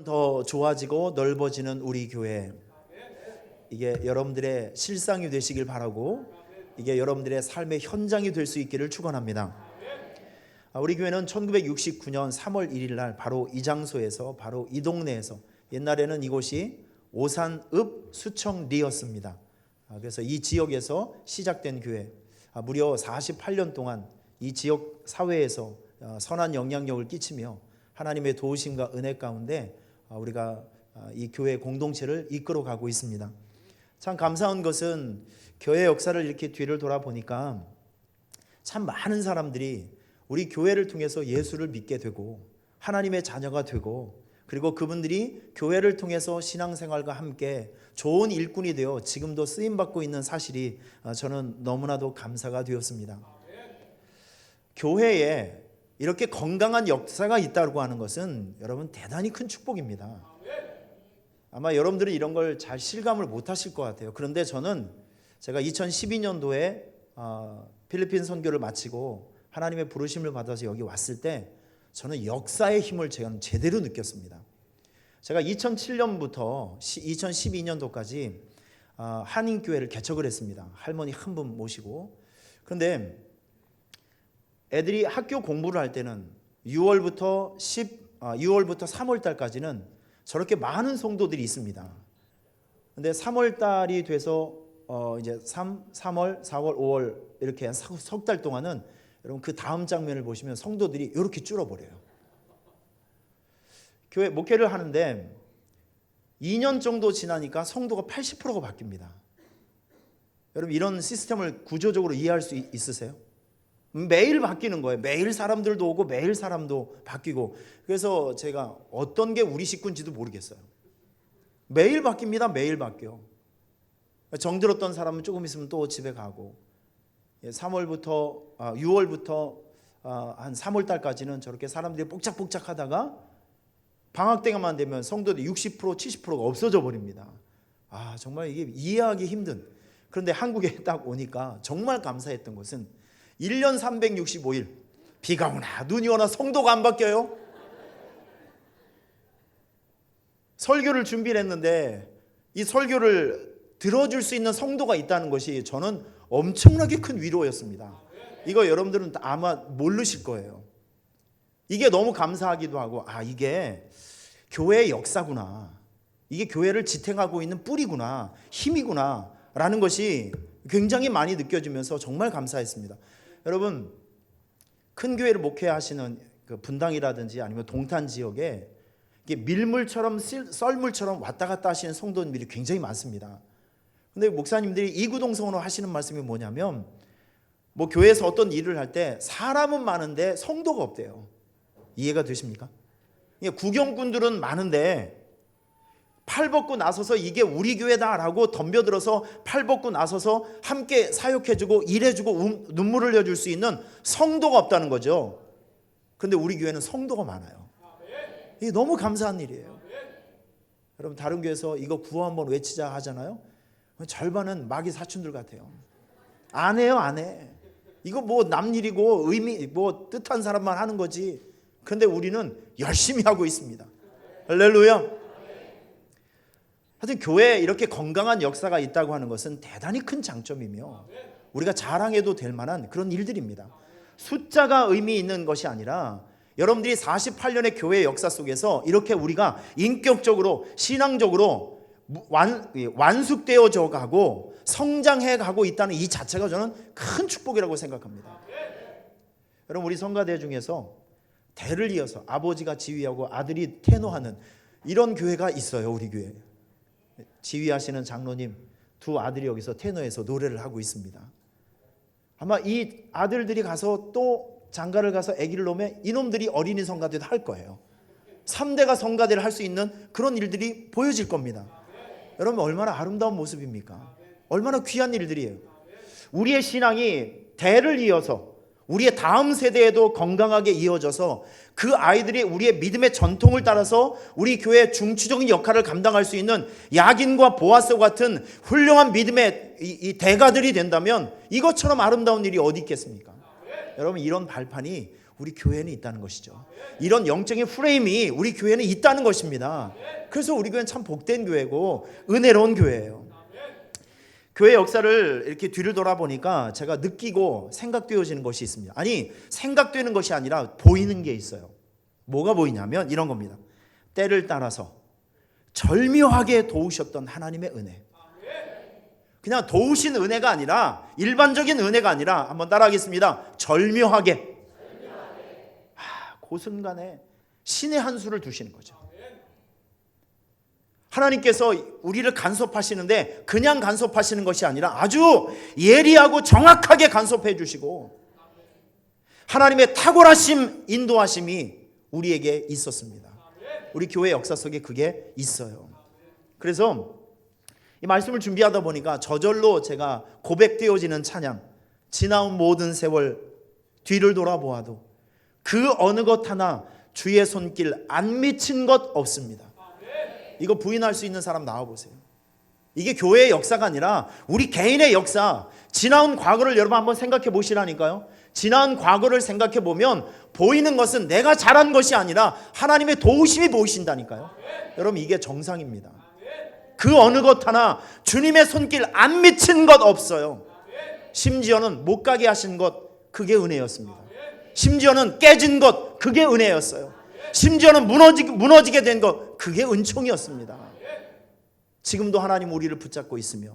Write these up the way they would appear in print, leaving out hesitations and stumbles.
더 좋아지고 넓어지는 우리 교회, 이게 여러분들의 실상이 되시길 바라고, 이게 여러분들의 삶의 현장이 될 수 있기를 축원합니다. 우리 교회는 1969년 3월 1일 날 바로 이 장소에서, 바로 이 동네에서, 옛날에는 이곳이 오산읍 수청리였습니다. 그래서 이 지역에서 시작된 교회, 무려 48년 동안 이 지역 사회에서 선한 영향력을 끼치며 하나님의 도우심과 은혜 가운데 우리가 이 교회 공동체를 이끌어 가고 있습니다. 참 감사한 것은 교회 역사를 이렇게 뒤를 돌아보니까 참 많은 사람들이 우리 교회를 통해서 예수를 믿게 되고 하나님의 자녀가 되고, 그리고 그분들이 교회를 통해서 신앙생활과 함께 좋은 일꾼이 되어 지금도 쓰임받고 있는 사실이 저는 너무나도 감사가 되었습니다. 교회에 이렇게 건강한 역사가 있다고 하는 것은 여러분 대단히 큰 축복입니다. 아마 여러분들은 이런 걸 잘 실감을 못 하실 것 같아요. 그런데 제가 2012년도에 필리핀 선교를 마치고 하나님의 부르심을 받아서 여기 왔을 때 저는 역사의 힘을 제가 제대로 느꼈습니다. 제가 2007년부터 2012년도까지 한인교회를 개척을 했습니다. 할머니 한 분 모시고. 그런데 애들이 학교 공부를 할 때는 6월부터 3월 달까지는 저렇게 많은 성도들이 있습니다. 근데 3월 달이 돼서 이제 3월, 4월, 5월 이렇게 석 달 동안은 여러분 그 다음 장면을 보시면 성도들이 이렇게 줄어버려요. 교회 목회를 하는데 2년 정도 지나니까 성도가 80%가 바뀝니다. 여러분 이런 시스템을 구조적으로 이해할 수 있으세요? 매일 바뀌는 거예요. 매일 사람들도 오고 매일 사람도 바뀌고. 그래서 제가 어떤 게 우리 식구인지도 모르겠어요. 매일 바뀝니다. 매일 바뀌어. 정들었던 사람은 조금 있으면 또 집에 가고, 6월부터 한 3월 달까지는 저렇게 사람들이 복작복작 하다가 방학 때만 되면 성도들이 60%, 70%가 없어져 버립니다. 정말 이게 이해하기 힘든. 그런데 한국에 딱 오니까 정말 감사했던 것은 1년 365일 비가 오나 눈이 오나 성도가 안 바뀌어요. 설교를 준비를 했는데 이 설교를 들어줄 수 있는 성도가 있다는 것이 저는 엄청나게 큰 위로였습니다. 이거 여러분들은 아마 모르실 거예요. 이게 너무 감사하기도 하고, 이게 교회의 역사구나, 이게 교회를 지탱하고 있는 뿌리구나, 힘이구나 라는 것이 굉장히 많이 느껴지면서 정말 감사했습니다. 여러분, 큰 교회를 목회하시는 그 분당이라든지 아니면 동탄 지역에 이게 밀물처럼 썰물처럼 왔다 갔다 하시는 성도님들이 굉장히 많습니다. 근데 목사님들이 이구동성으로 하시는 말씀이 뭐냐면, 뭐 교회에서 어떤 일을 할 때 사람은 많은데 성도가 없대요. 이해가 되십니까? 구경꾼들은 많은데 팔 벗고 나서서 이게 우리 교회다라고 덤벼들어서 팔 벗고 나서서 함께 사역해주고 일해주고 눈물을 흘려줄 수 있는 성도가 없다는 거죠. 그런데 우리 교회는 성도가 많아요. 이게 너무 감사한 일이에요. 여러분 다른 교회에서 이거 구호 한번 외치자 하잖아요. 절반은 마귀 사춘들 같아요. 안 해요, 안 해. 이거 뭐 남 일이고 의미 뭐 뜻한 사람만 하는 거지. 그런데 우리는 열심히 하고 있습니다. 할렐루야. 하여튼 교회에 이렇게 건강한 역사가 있다고 하는 것은 대단히 큰 장점이며 우리가 자랑해도 될 만한 그런 일들입니다. 숫자가 의미 있는 것이 아니라 여러분들이 48년의 교회 역사 속에서 이렇게 우리가 인격적으로 신앙적으로 완숙되어져 가고 성장해 가고 있다는 이 자체가 저는 큰 축복이라고 생각합니다. 여러분 우리 성가대 중에서 대를 이어서 아버지가 지휘하고 아들이 테너하는 이런 교회가 있어요. 우리 교회 지휘하시는 장로님 두 아들이 여기서 테너에서 노래를 하고 있습니다. 아마 이 아들들이 가서 또 장가를 가서 아기를 놓으면 이놈들이 어린이 성가대도 할 거예요. 3대가 성가대를 할 수 있는 그런 일들이 보여질 겁니다. 여러분 얼마나 아름다운 모습입니까? 얼마나 귀한 일들이에요. 우리의 신앙이 대를 이어서 우리의 다음 세대에도 건강하게 이어져서 그 아이들이 우리의 믿음의 전통을 따라서 우리 교회의 중추적인 역할을 감당할 수 있는 야긴과 보아스 같은 훌륭한 믿음의 이 대가들이 된다면 이것처럼 아름다운 일이 어디 있겠습니까? 여러분, 이런 발판이 우리 교회는 있다는 것이죠. 이런 영적인 프레임이 우리 교회는 있다는 것입니다. 그래서 우리 교회는 참 복된 교회고 은혜로운 교회예요. 교회 역사를 이렇게 뒤를 돌아보니까 제가 느끼고 생각되어지는 것이 있습니다. 아니, 생각되는 것이 아니라 보이는 게 있어요. 뭐가 보이냐면 이런 겁니다. 때를 따라서 절묘하게 도우셨던 하나님의 은혜. 그냥 도우신 은혜가 아니라, 일반적인 은혜가 아니라, 한번 따라하겠습니다. 절묘하게. 그 순간에 신의 한 수를 두시는 거죠. 하나님께서 우리를 간섭하시는데 그냥 간섭하시는 것이 아니라 아주 예리하고 정확하게 간섭해 주시고, 하나님의 탁월하심, 인도하심이 우리에게 있었습니다. 우리 교회 역사 속에 그게 있어요. 그래서 이 말씀을 준비하다 보니까 저절로 제가 고백되어지는 찬양, 지나온 모든 세월 뒤를 돌아보아도 그 어느 것 하나 주의 손길 안 미친 것 없습니다. 이거 부인할 수 있는 사람 나와보세요. 이게 교회의 역사가 아니라 우리 개인의 역사, 지나온 과거를 여러분 한번 생각해 보시라니까요. 지나온 과거를 생각해 보면 보이는 것은 내가 잘한 것이 아니라 하나님의 도우심이 보이신다니까요. 여러분, 이게 정상입니다. 그 어느 것 하나 주님의 손길 안 미친 것 없어요. 심지어는 못 가게 하신 것, 그게 은혜였습니다. 심지어는 깨진 것, 그게 은혜였어요. 심지어는 무너지게 된 것, 그게 은총이었습니다. 지금도 하나님 우리를 붙잡고 있으며,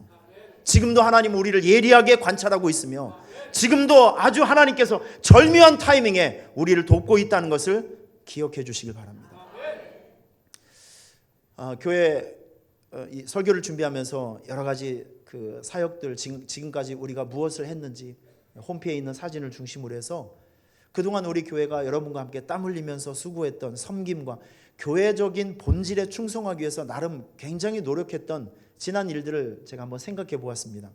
지금도 하나님 우리를 예리하게 관찰하고 있으며, 지금도 아주 하나님께서 절묘한 타이밍에 우리를 돕고 있다는 것을 기억해 주시길 바랍니다. 교회 이 설교를 준비하면서 여러 가지 그 사역들, 지금까지 우리가 무엇을 했는지 홈페이지에 있는 사진을 중심으로 해서 그동안 우리 교회가 여러분과 함께 땀 흘리면서 수고했던 섬김과 교회적인 본질에 충성하기 위해서 나름 굉장히 노력했던 지난 일들을 제가 한번 생각해 보았습니다.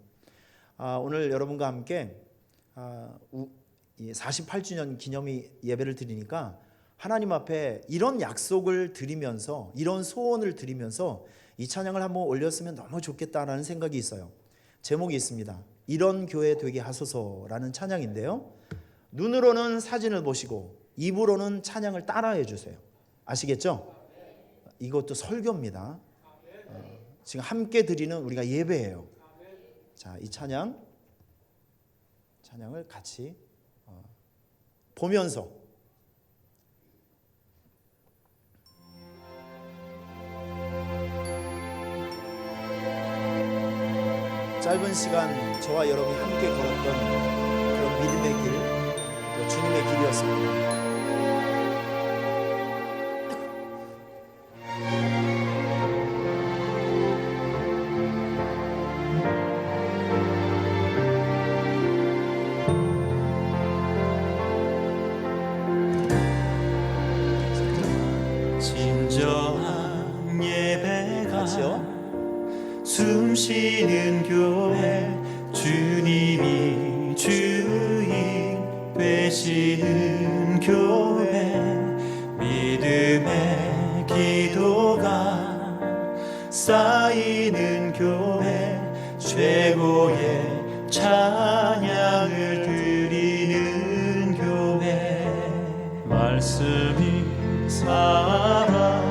오늘 여러분과 함께 48주년 기념이 예배를 드리니까 하나님 앞에 이런 약속을 드리면서, 이런 소원을 드리면서 이 찬양을 한번 올렸으면 너무 좋겠다라는 생각이 있어요. 제목이 있습니다. 이런 교회 되게 하소서라는 찬양인데요, 눈으로는 사진을 보시고 입으로는 찬양을 따라해 주세요. 아시겠죠? 이것도 설교입니다. 지금 함께 드리는 우리가 예배예요. 자, 이 찬양을 같이 보면서 짧은 시간 저와 여러분이 함께 걸었던 그런 믿음의 길, 또 주님의 길이었습니다. 진정한 예배가 같이요. 숨쉬는 교회, 주님이 주인 되시는 교회, 믿음의 기도가 쌓이는 교회, 최고의 찬양을 드리는 교회, 말씀이 살아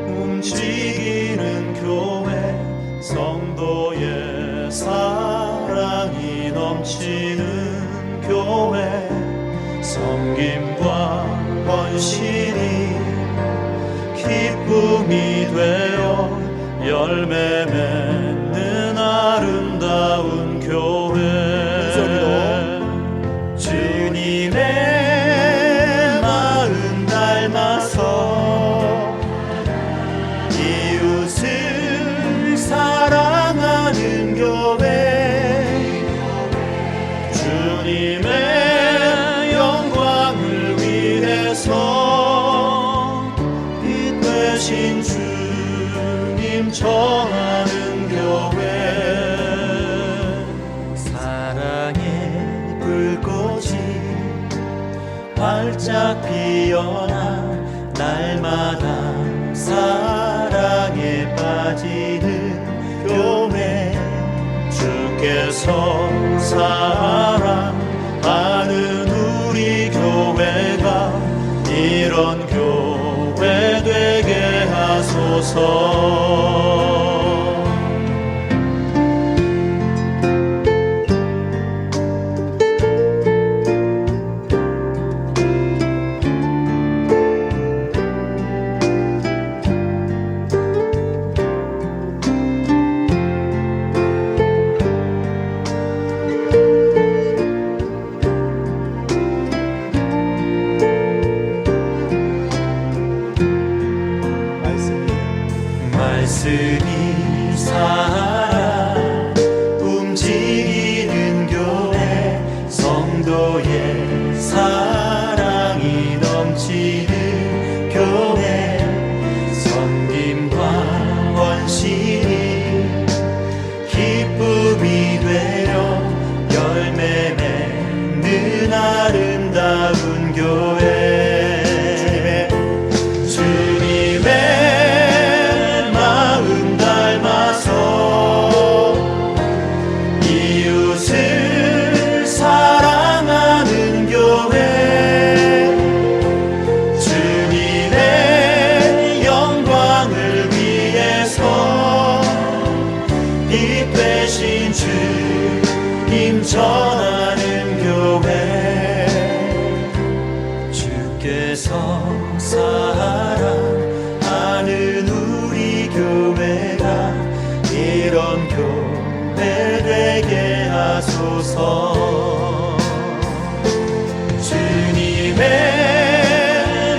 움직이는 교회, 성도의 사랑이 넘치는 교회, 섬김과 헌신이 기쁨이 되어 열매 맺는 아름다운 교회, 주님의 마음 닮아서 이웃을 사랑하는 교회, 주님의 영광을 위해서 빛 되신 주님 전하는 교회, 사랑의 불꽃이 활짝 피어나 날마다 사랑에 빠지는 교회, 주께서 사랑하는 교회가 이런 교회 되게 하소서. 말씀이 살아 움직이는 교회, 성도의 사랑이 넘치는 교회, 섬김과 원신이 기쁨이 되어 열매 맺는 아름다운 교회. 이웃을 사랑하는 교회, 주님의 영광을 위해서 빛 되신 주님 전하는 교회, 주께서 사랑하는 우리 교회가 이런 교회 되게 하소서. 주님의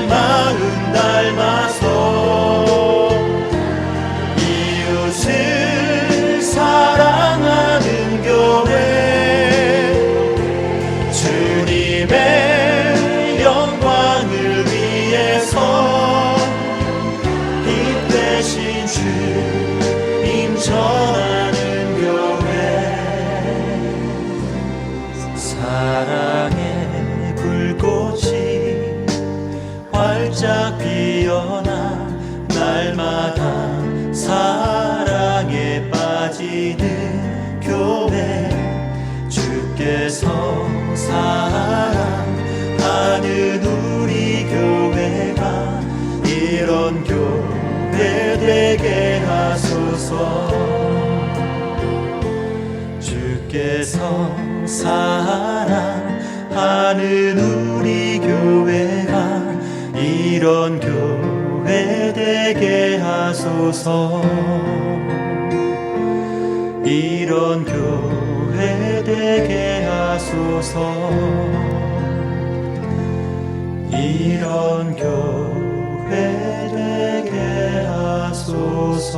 마음 닮아서 이웃을 사랑하는 교회, 주님의 영광을 위해서 빛 되신 주님 전하는 사랑의 불꽃이 활짝 피어나 날마다 사랑에 빠지는 교회, 주께서 사랑하는 우리 교회가 이런 교회 되게 하소서. 주께서 사랑하는 우리 교회가 이런 교회 되게 하소서. 이런 교회 되게 하소서. 이런 교회 되게 하소서.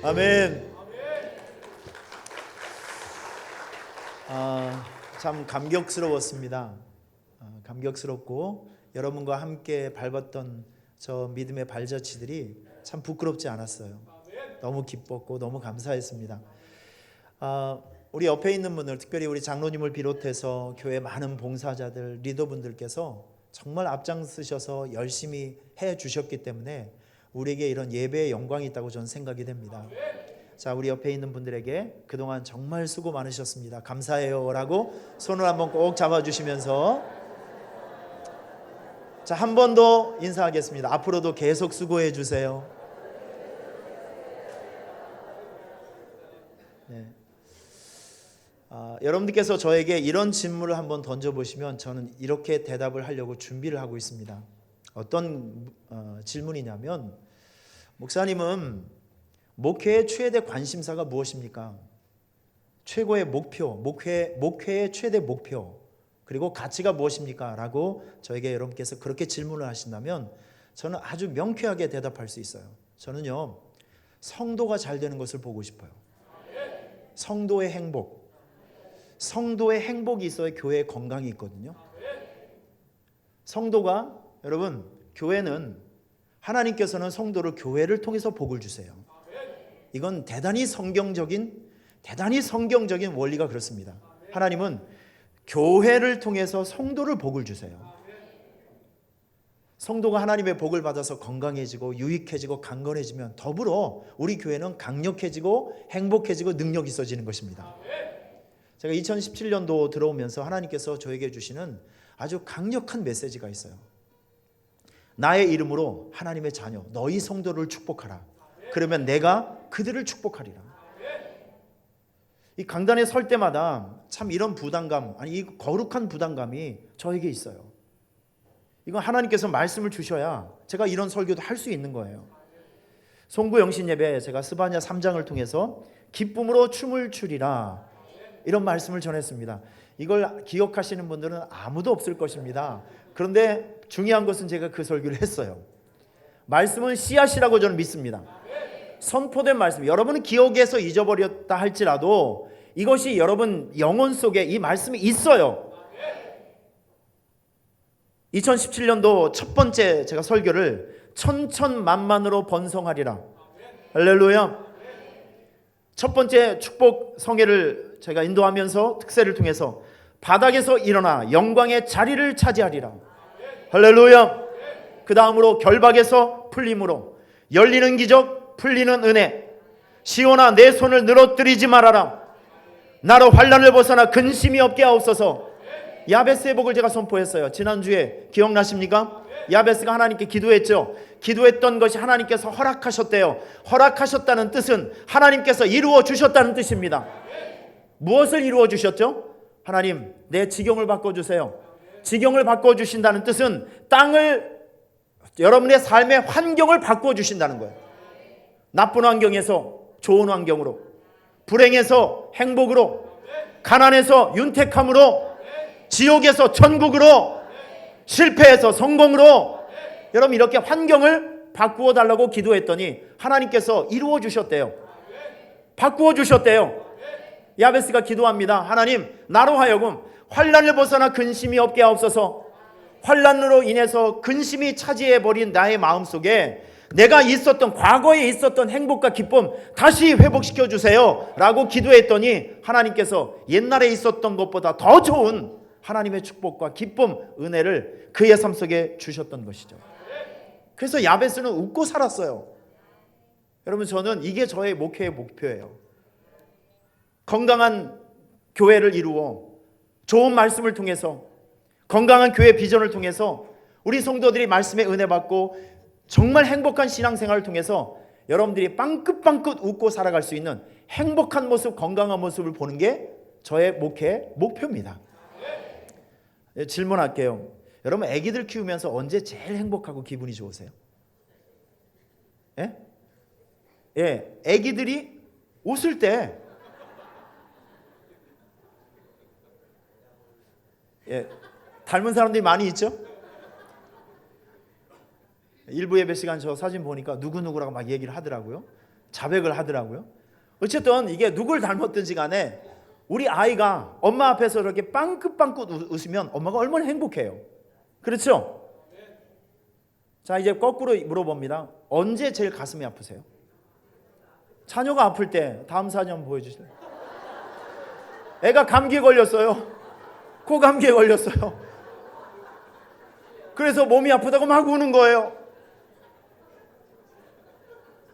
아멘. 참 감격스러웠습니다. 감격스럽고 여러분과 함께 밟았던 저 믿음의 발자취들이 참 부끄럽지 않았어요. 너무 기뻤고 너무 감사했습니다. 우리 옆에 있는 분들, 특별히 우리 장로님을 비롯해서 교회 많은 봉사자들, 리더분들께서 정말 앞장서셔서 열심히 해 주셨기 때문에 우리에게 이런 예배의 영광이 있다고 저는 생각이 됩니다. 자, 우리 옆에 있는 분들에게 그동안 정말 수고 많으셨습니다. 감사해요 라고 손을 한번 꼭 잡아주시면서, 자, 한 번 더 인사하겠습니다. 앞으로도 계속 수고해 주세요. 네. 여러분들께서 저에게 이런 질문을 한번 던져보시면 저는 이렇게 대답을 하려고 준비를 하고 있습니다. 어떤 질문이냐면, 목사님은 목회의 최대 관심사가 무엇입니까? 최고의 목표, 목회의 최대 목표, 그리고 가치가 무엇입니까? 라고 저에게 여러분께서 그렇게 질문을 하신다면 저는 아주 명쾌하게 대답할 수 있어요. 저는요, 성도가 잘 되는 것을 보고 싶어요. 성도의 행복. 성도의 행복이 있어야 교회의 건강이 있거든요. 성도가, 여러분, 교회는 하나님께서는 성도를 교회를 통해서 복을 주세요. 이건 대단히 성경적인 원리가 그렇습니다. 하나님은 교회를 통해서 성도를 복을 주세요. 성도가 하나님의 복을 받아서 건강해지고 유익해지고 강건해지면 더불어 우리 교회는 강력해지고 행복해지고 능력이 있어지는 것입니다. 제가 2017년도 들어오면서 하나님께서 저에게 주시는 아주 강력한 메시지가 있어요. 나의 이름으로 하나님의 자녀 너희 성도를 축복하라. 그러면 내가 그들을 축복하리라. 이 강단에 설 때마다 참 이런 부담감, 아니 이 거룩한 부담감이 저에게 있어요. 이건 하나님께서 말씀을 주셔야 제가 이런 설교도 할 수 있는 거예요. 송구 영신 예배 제가 스바냐 3장을 통해서 기쁨으로 춤을 추리라 이런 말씀을 전했습니다. 이걸 기억하시는 분들은 아무도 없을 것입니다. 그런데 중요한 것은 제가 그 설교를 했어요. 말씀은 씨앗이라고 저는 믿습니다. 선포된 말씀, 여러분은 기억에서 잊어버렸다 할지라도 이것이 여러분 영혼 속에 이 말씀이 있어요. 2017년도 첫 번째 제가 설교를 천천만만으로 번성하리라. 할렐루야. 첫 번째 축복 성회를 제가 인도하면서 특세를 통해서 바닥에서 일어나 영광의 자리를 차지하리라. 할렐루야. 그 다음으로 결박에서 풀림으로 열리는 기적, 풀리는 은혜. 시온아 내 손을 늘어뜨리지 말아라. 나로 환난을 벗어나 근심이 없게 하옵소서. 야베스의 복을 제가 선포했어요. 지난주에 기억나십니까? 야베스가 하나님께 기도했죠. 기도했던 것이 하나님께서 허락하셨대요. 허락하셨다는 뜻은 하나님께서 이루어 주셨다는 뜻입니다. 무엇을 이루어 주셨죠? 하나님 내 지경을 바꿔주세요. 지경을 바꿔주신다는 뜻은 땅을, 여러분의 삶의 환경을 바꿔주신다는 거예요. 나쁜 환경에서 좋은 환경으로, 불행에서 행복으로, 가난에서 윤택함으로, 지옥에서 천국으로, 실패해서 성공으로, 여러분 이렇게 환경을 바꾸어 달라고 기도했더니 하나님께서 이루어 주셨대요. 바꾸어 주셨대요. 야베스가 기도합니다. 하나님 나로 하여금 환난을 벗어나 근심이 없게 하옵소서. 환난으로 인해서 근심이 차지해버린 나의 마음속에 내가 있었던, 과거에 있었던 행복과 기쁨 다시 회복시켜 주세요 라고 기도했더니 하나님께서 옛날에 있었던 것보다 더 좋은 하나님의 축복과 기쁨, 은혜를 그의 삶 속에 주셨던 것이죠. 그래서 야베스는 웃고 살았어요. 여러분 저는 이게 저의 목회의 목표예요. 건강한 교회를 이루어 좋은 말씀을 통해서, 건강한 교회 비전을 통해서 우리 성도들이 말씀의 은혜 받고 정말 행복한 신앙생활을 통해서 여러분들이 빵긋빵긋 웃고 살아갈 수 있는 행복한 모습, 건강한 모습을 보는 게 저의 목회의 목표입니다. 질문할게요. 여러분 아기들 키우면서 언제 제일 행복하고 기분이 좋으세요? 예? 예, 아기들이 웃을 때, 예, 닮은 사람들이 많이 있죠? 일부 예배 시간 저 사진 보니까 누구누구라고 막 얘기를 하더라고요. 자백을 하더라고요. 어쨌든 이게 누굴 닮았든지 간에 우리 아이가 엄마 앞에서 이렇게 빵긋빵긋 웃으면 엄마가 얼마나 행복해요. 그렇죠? 자 이제 거꾸로 물어봅니다. 언제 제일 가슴이 아프세요? 자녀가 아플 때. 다음 사진 한번 보여주세요. 애가 감기에 걸렸어요. 코감기에 걸렸어요. 그래서 몸이 아프다고 막 우는 거예요.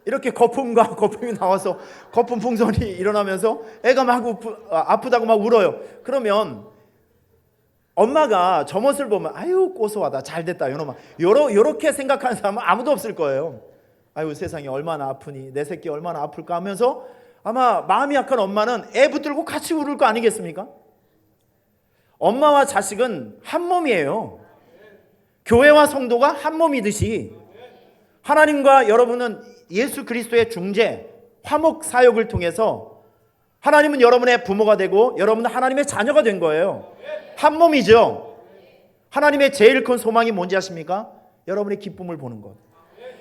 이렇게 거품과 거품이 나와서 거품 풍선이 일어나면서 애가 막 아프다고 막 울어요. 그러면 엄마가 저 모습을 보면 아유 고소하다, 잘됐다, 요렇게 생각하는 사람은 아무도 없을 거예요. 아유 세상이 얼마나 아프니, 내 새끼 얼마나 아플까 하면서 아마 마음이 약한 엄마는 애 붙들고 같이 울을 거 아니겠습니까? 엄마와 자식은 한 몸이에요. 교회와 성도가 한 몸이듯이 하나님과 여러분은 예수 그리스도의 중재, 화목 사역을 통해서 하나님은 여러분의 부모가 되고 여러분은 하나님의 자녀가 된 거예요. 한 몸이죠. 하나님의 제일 큰 소망이 뭔지 아십니까? 여러분의 기쁨을 보는 것.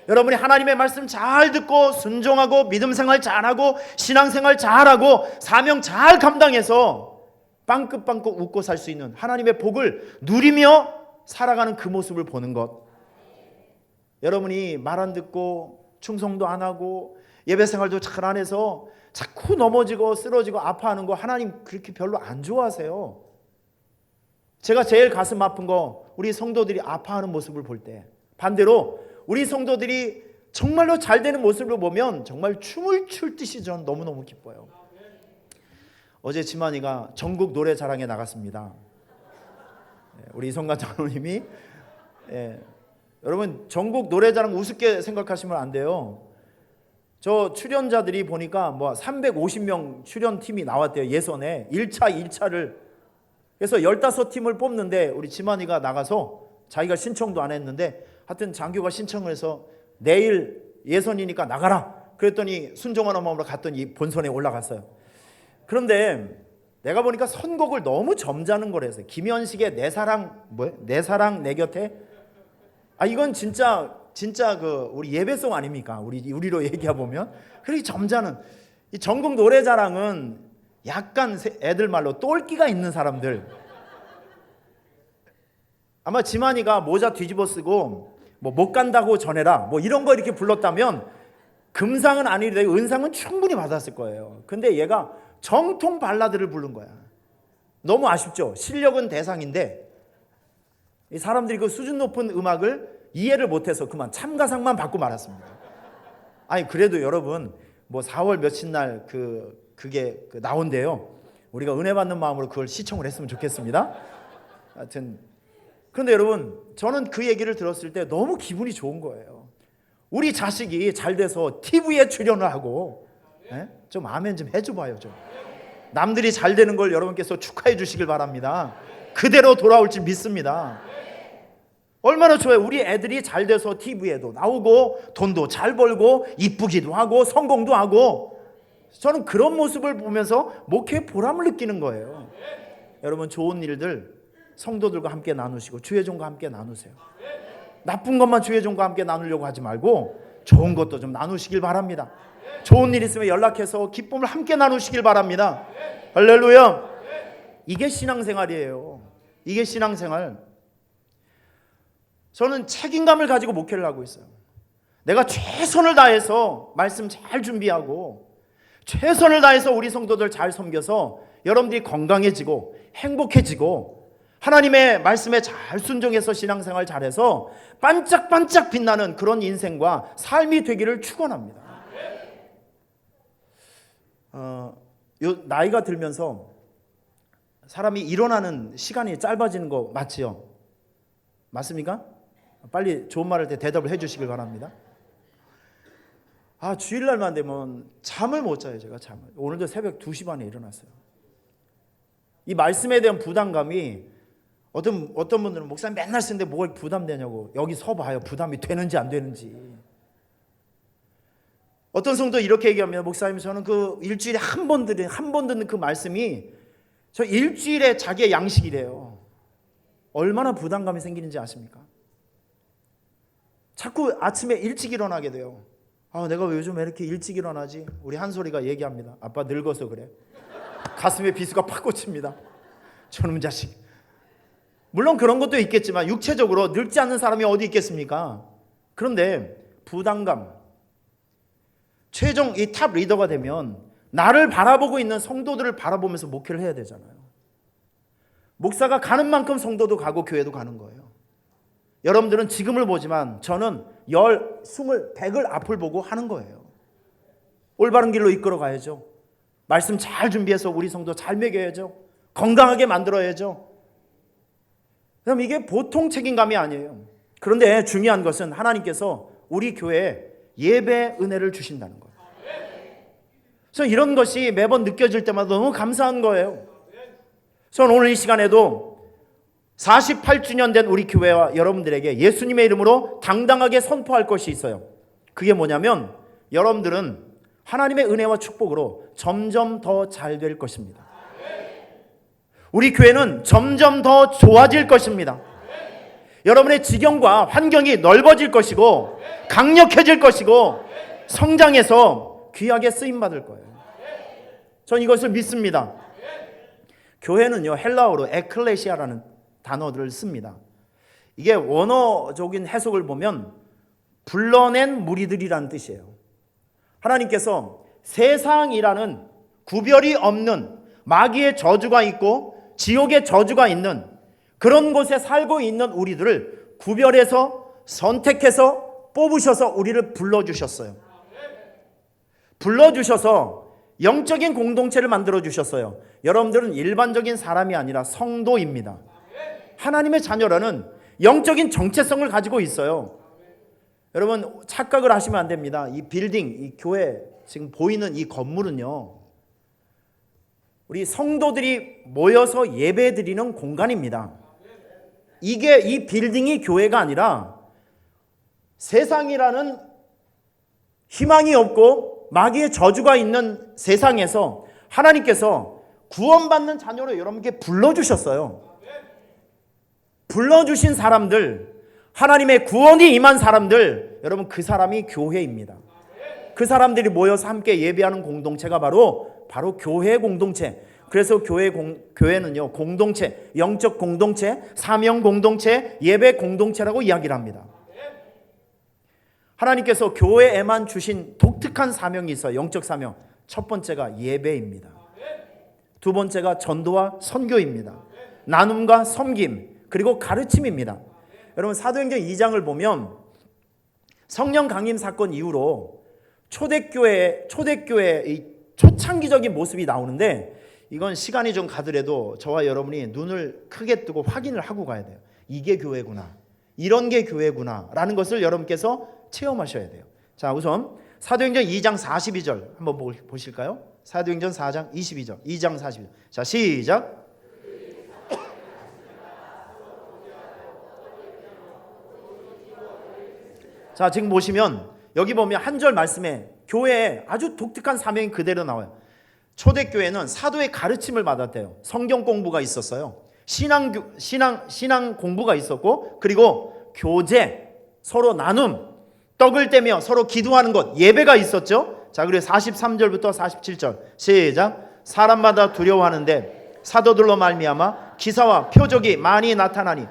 여러분이 하나님의 말씀 잘 듣고 순종하고 믿음 생활 잘하고 신앙 생활 잘하고 사명 잘 감당해서 빵긋빵긋 웃고 살 수 있는 하나님의 복을 누리며 살아가는 그 모습을 보는 것. 여러분이 말 안 듣고 충성도 안 하고 예배 생활도 잘 안 해서 자꾸 넘어지고 쓰러지고 아파하는 거 하나님 그렇게 별로 안 좋아하세요. 제가 제일 가슴 아픈 거 우리 성도들이 아파하는 모습을 볼 때, 반대로 우리 성도들이 정말로 잘 되는 모습을 보면 정말 춤을 출 듯이 저는 너무너무 기뻐요. 어제 지만이가 전국 노래자랑에 나갔습니다. 우리 이성관 장로님이 여러분 전국 노래자랑 우습게 생각하시면 안 돼요. 저 출연자들이 보니까 뭐 350명 출연팀이 나왔대요. 예선에 1차, 2차를. 그래서 15팀을 뽑는데 우리 지만이가 나가서 자기가 신청도 안 했는데 하여튼 장교가 신청을 해서 내일 예선이니까 나가라. 그랬더니 순종하는 마음으로 갔더니 본선에 올라갔어요. 그런데 내가 보니까 선곡을 너무 점잖은 거래서 김현식의 내 사랑 내 사랑 내 곁에 이건 진짜 그 우리 예배송 아닙니까? 우리로 얘기해 보면 그렇게 점잖은 이 전국 노래자랑은 약간 애들 말로 똘끼가 있는 사람들. 아마 지만이가 모자 뒤집어 쓰고 뭐 못 간다고 전해라 뭐 이런 거 이렇게 불렀다면 금상은 아니래도 은상은 충분히 받았을 거예요. 근데 얘가 정통 발라드를 부른 거야. 너무 아쉽죠. 실력은 대상인데 이 사람들이 그 수준 높은 음악을 이해를 못해서 그만 참가상만 받고 말았습니다. 그래도 여러분 뭐 4월 며칠 날 그게 나온대요. 우리가 은혜 받는 마음으로 그걸 시청을 했으면 좋겠습니다. 하여튼 그런데 여러분 저는 그 얘기를 들었을 때 너무 기분이 좋은 거예요. 우리 자식이 잘 돼서 TV에 출연을 하고 좀 아멘 좀 해줘봐요. 좀 남들이 잘 되는 걸 여러분께서 축하해 주시길 바랍니다. 그대로 돌아올 줄 믿습니다. 얼마나 좋아요. 우리 애들이 잘 돼서 TV에도 나오고 돈도 잘 벌고 이쁘기도 하고 성공도 하고. 저는 그런 모습을 보면서 목회의 보람을 느끼는 거예요. 여러분 좋은 일들 성도들과 함께 나누시고 주의 종과 함께 나누세요. 나쁜 것만 주의 종과 함께 나누려고 하지 말고 좋은 것도 좀 나누시길 바랍니다. 좋은 일 있으면 연락해서 기쁨을 함께 나누시길 바랍니다. 할렐루야. 이게 신앙생활이에요. 이게 신앙생활. 저는 책임감을 가지고 목회를 하고 있어요. 내가 최선을 다해서 말씀 잘 준비하고 최선을 다해서 우리 성도들 잘 섬겨서 여러분들이 건강해지고 행복해지고 하나님의 말씀에 잘 순종해서 신앙생활 잘해서 반짝반짝 빛나는 그런 인생과 삶이 되기를 축원합니다. 나이가 들면서 사람이 일어나는 시간이 짧아지는 거 맞지요? 맞습니까? 빨리 좋은 말 할 때 대답을 해주시길 바랍니다. 주일날만 되면 잠을 못 자요. 제가 잠을. 오늘도 새벽 2시 반에 일어났어요. 이 말씀에 대한 부담감이 어떤 분들은 목사님 맨날 쓰는데 뭐가 부담되냐고. 여기 서봐요. 부담이 되는지 안 되는지. 어떤 성도 이렇게 얘기합니다. 목사님 저는 그 일주일에 한 번 듣는 그 말씀이 저 일주일에 자기의 양식이래요. 얼마나 부담감이 생기는지 아십니까? 자꾸 아침에 일찍 일어나게 돼요. 내가 왜 요즘 왜 이렇게 일찍 일어나지? 우리 한솔이가 얘기합니다. 아빠 늙어서 그래. 가슴에 비수가 팍 꽂힙니다. 저놈 자식. 물론 그런 것도 있겠지만 육체적으로 늙지 않는 사람이 어디 있겠습니까? 그런데 부담감. 최종 이 탑 리더가 되면 나를 바라보고 있는 성도들을 바라보면서 목회를 해야 되잖아요. 목사가 가는 만큼 성도도 가고 교회도 가는 거예요. 여러분들은 지금을 보지만 저는 10, 20, 100을 앞을 보고 하는 거예요. 올바른 길로 이끌어 가야죠. 말씀 잘 준비해서 우리 성도 잘 먹여야죠. 건강하게 만들어야죠. 그럼 이게 보통 책임감이 아니에요. 그런데 중요한 것은 하나님께서 우리 교회에 예배 은혜를 주신다는 거예요. 그래서 이런 것이 매번 느껴질 때마다 너무 감사한 거예요. 저는 오늘 이 시간에도 48주년 된 우리 교회와 여러분들에게 예수님의 이름으로 당당하게 선포할 것이 있어요. 그게 뭐냐면 여러분들은 하나님의 은혜와 축복으로 점점 더 잘 될 것입니다. 우리 교회는 점점 더 좋아질 것입니다. 여러분의 지경과 환경이 넓어질 것이고 강력해질 것이고 성장해서 귀하게 쓰임받을 거예요. 전 이것을 믿습니다. 교회는요 헬라어로 에클레시아라는 단어들을 씁니다. 이게 원어적인 해석을 보면 불러낸 무리들이라는 뜻이에요. 하나님께서 세상이라는 구별이 없는 마귀의 저주가 있고 지옥의 저주가 있는 그런 곳에 살고 있는 우리들을 구별해서 선택해서 뽑으셔서 우리를 불러주셨어요. 불러주셔서 영적인 공동체를 만들어 주셨어요. 여러분들은 일반적인 사람이 아니라 성도입니다. 하나님의 자녀라는 영적인 정체성을 가지고 있어요. 여러분 착각을 하시면 안 됩니다. 이 빌딩, 이 교회 지금 보이는 이 건물은요, 우리 성도들이 모여서 예배드리는 공간입니다. 이게 이 빌딩이 교회가 아니라 세상이라는 희망이 없고 마귀의 저주가 있는 세상에서 하나님께서 구원받는 자녀로 여러분께 불러주셨어요. 불러주신 사람들, 하나님의 구원이 임한 사람들, 여러분 그 사람이 교회입니다. 그 사람들이 모여서 함께 예배하는 공동체가 바로 교회 공동체. 그래서 교회는요, 공동체, 영적 공동체, 사명 공동체, 예배 공동체라고 이야기를 합니다. 하나님께서 교회에만 주신 독특한 사명이 있어요. 영적 사명. 첫 번째가 예배입니다. 두 번째가 전도와 선교입니다. 나눔과 섬김, 그리고 가르침입니다. 여러분 사도행전 2장을 보면 성령 강림 사건 이후로 초대교회의 초창기적인 모습이 나오는데, 이건 시간이 좀 가더라도 저와 여러분이 눈을 크게 뜨고 확인을 하고 가야 돼요. 이게 교회구나, 이런 게 교회구나 라는 것을 여러분께서 체험하셔야 돼요. 자, 우선 사도행전 2장 42절 한번 보실까요? 사도행전 4장 22절, 2장 42절. 자, 시작. 자, 지금 보시면 여기 보면 한 절 말씀에 교회에 아주 독특한 사명이 그대로 나와요. 초대교회는 사도의 가르침을 받았대요. 성경 공부가 있었어요. 신앙 공부가 있었고, 그리고 교제, 서로 나눔, 떡을 떼며 서로 기도하는 것, 예배가 있었죠. 자, 그리고 43절부터 47절 시작. 사람마다 두려워하는데 사도들로 말미암아 기사와 표적이 많이 나타나니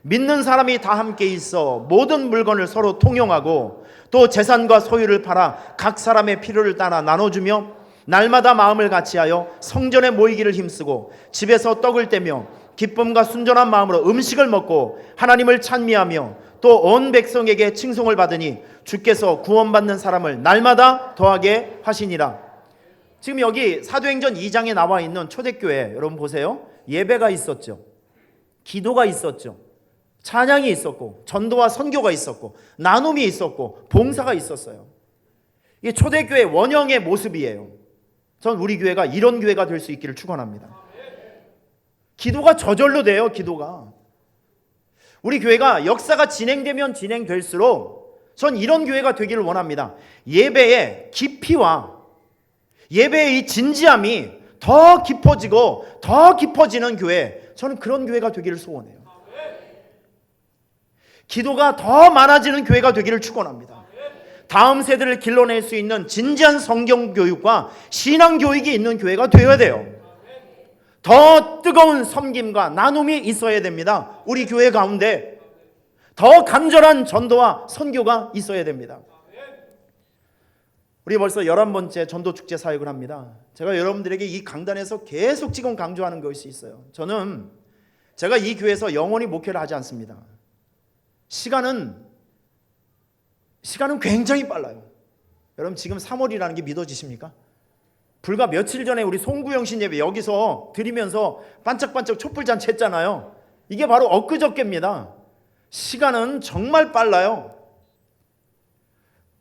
믿는 사람이 다 함께 있어 모든 물건을 서로 통용하고 또 재산과 소유를 팔아 각 사람의 필요를 따라 나눠주며 날마다 마음을 같이하여 성전에 모이기를 힘쓰고 집에서 떡을 떼며 기쁨과 순전한 마음으로 음식을 먹고 하나님을 찬미하며 또 온 백성에게 칭송을 받으니 주께서 구원받는 사람을 날마다 더하게 하시니라. 지금 여기 사도행전 2장에 나와 있는 초대교회 여러분 보세요. 예배가 있었죠. 기도가 있었죠. 찬양이 있었고 전도와 선교가 있었고 나눔이 있었고 봉사가 있었어요. 이게 초대교회 원형의 모습이에요. 전 우리 교회가 이런 교회가 될 수 있기를 축원합니다. 기도가 저절로 돼요. 기도가. 우리 교회가 역사가 진행되면 진행될수록 전 이런 교회가 되기를 원합니다. 예배의 깊이와 예배의 이 진지함이 더 깊어지고 더 깊어지는 교회, 저는 그런 교회가 되기를 소원해요. 기도가 더 많아지는 교회가 되기를 축원합니다. 다음 세대를 길러낼 수 있는 진지한 성경 교육과 신앙 교육이 있는 교회가 되어야 돼요. 더 뜨거운 섬김과 나눔이 있어야 됩니다. 우리 교회 가운데 더 간절한 전도와 선교가 있어야 됩니다. 우리 벌써 11번째 전도축제 사역을 합니다. 제가 여러분들에게 이 강단에서 계속 지금 강조하는 것이 있어요. 제가 이 교회에서 영원히 목회를 하지 않습니다. 시간은 굉장히 빨라요. 여러분 지금 3월이라는 게 믿어지십니까? 불과 며칠 전에 우리 송구영신 예배 여기서 드리면서 반짝반짝 촛불잔치 했잖아요. 이게 바로 엊그저께입니다. 시간은 정말 빨라요.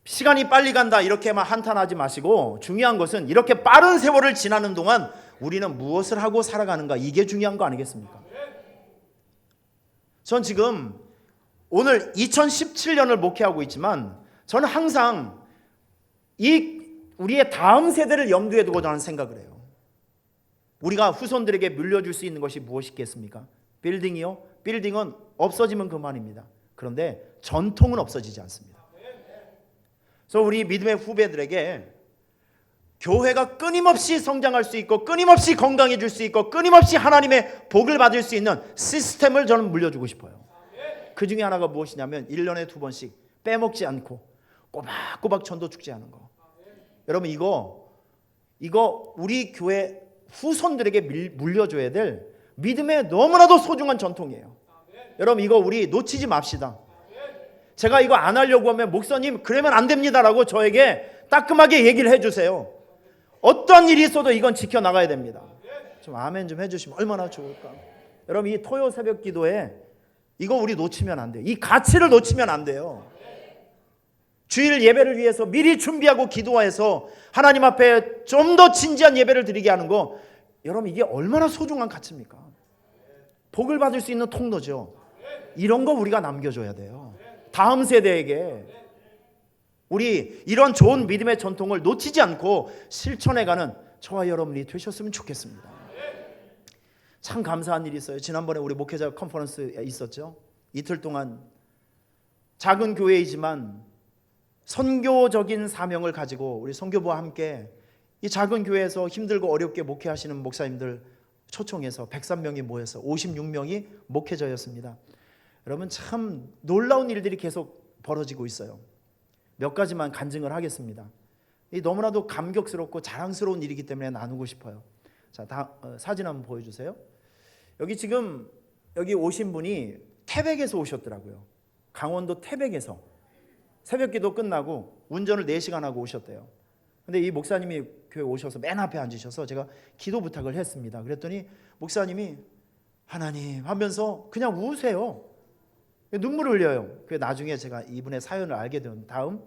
시간이 빨리 간다 이렇게만 한탄하지 마시고, 중요한 것은 이렇게 빠른 세월을 지나는 동안 우리는 무엇을 하고 살아가는가, 이게 중요한 거 아니겠습니까? 전 지금 오늘 2017년을 목회하고 있지만 저는 항상 우리의 다음 세대를 염두에 두고 저는 생각을 해요. 우리가 후손들에게 물려줄 수 있는 것이 무엇이겠습니까? 빌딩이요? 빌딩은 없어지면 그만입니다. 그런데 전통은 없어지지 않습니다. 그래서 우리 믿음의 후배들에게 교회가 끊임없이 성장할 수 있고 끊임없이 건강해질 수 있고 끊임없이 하나님의 복을 받을 수 있는 시스템을 저는 물려주고 싶어요. 그 중에 하나가 무엇이냐면 1년에 2번씩 빼먹지 않고 꼬박꼬박 전도축제하는 거. 여러분 이거 우리 교회 후손들에게 물려줘야 될 믿음의 너무나도 소중한 전통이에요. 여러분 이거 우리 놓치지 맙시다. 제가 이거 안 하려고 하면 목사님 그러면 안 됩니다라고 저에게 따끔하게 얘기를 해주세요. 어떠한 일이 있어도 이건 지켜나가야 됩니다. 좀 아멘 좀 해주시면 얼마나 좋을까. 여러분, 이 토요 새벽 기도에 이거 우리 놓치면 안 돼요. 이 가치를 놓치면 안 돼요. 주일 예배를 위해서 미리 준비하고 기도해서 하나님 앞에 좀 더 진지한 예배를 드리게 하는 거, 여러분 이게 얼마나 소중한 가치입니까? 복을 받을 수 있는 통로죠. 이런 거 우리가 남겨줘야 돼요. 다음 세대에게. 우리 이런 좋은 믿음의 전통을 놓치지 않고 실천해가는 저와 여러분이 되셨으면 좋겠습니다. 참 감사한 일이 있어요. 지난번에 우리 목회자 컨퍼런스에 있었죠. 이틀 동안 작은 교회이지만 선교적인 사명을 가지고 우리 선교부와 함께 이 작은 교회에서 힘들고 어렵게 목회하시는 목사님들 초청해서 103명이 모여서 56명이 목회자였습니다. 여러분, 참 놀라운 일들이 계속 벌어지고 있어요. 몇 가지만 간증을 하겠습니다. 이 너무나도 감격스럽고 자랑스러운 일이기 때문에 나누고 싶어요. 자, 사진 한번 보여주세요. 여기 오신 분이 태백에서 오셨더라고요. 강원도 태백에서 새벽기도 끝나고 운전을 4시간 하고 오셨대요. 근데 이 목사님이 교회 오셔서 맨 앞에 앉으셔서 제가 기도 부탁을 했습니다. 그랬더니 목사님이 하나님 하면서 그냥 우세요. 눈물을 흘려요. 그 나중에 제가 이분의 사연을 알게 된 다음,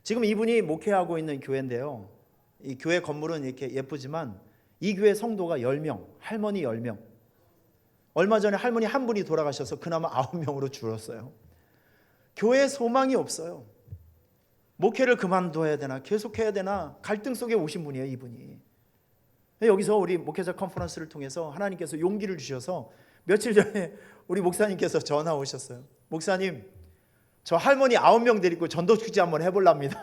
지금 이분이 목회하고 있는 교회인데요. 이 교회 건물은 이렇게 예쁘지만 이 교회 성도가 10명, 할머니 10명. 얼마 전에 할머니 한 분이 돌아가셔서 그나마 9명으로 줄었어요. 교회에 소망이 없어요. 목회를 그만둬야 되나 계속해야 되나 갈등 속에 오신 분이에요, 이분이. 여기서 우리 목회자 컨퍼런스를 통해서 하나님께서 용기를 주셔서 며칠 전에 우리 목사님께서 전화 오셨어요. 목사님, 저 할머니 9명 데리고 전도축제 한번 해볼랍니다.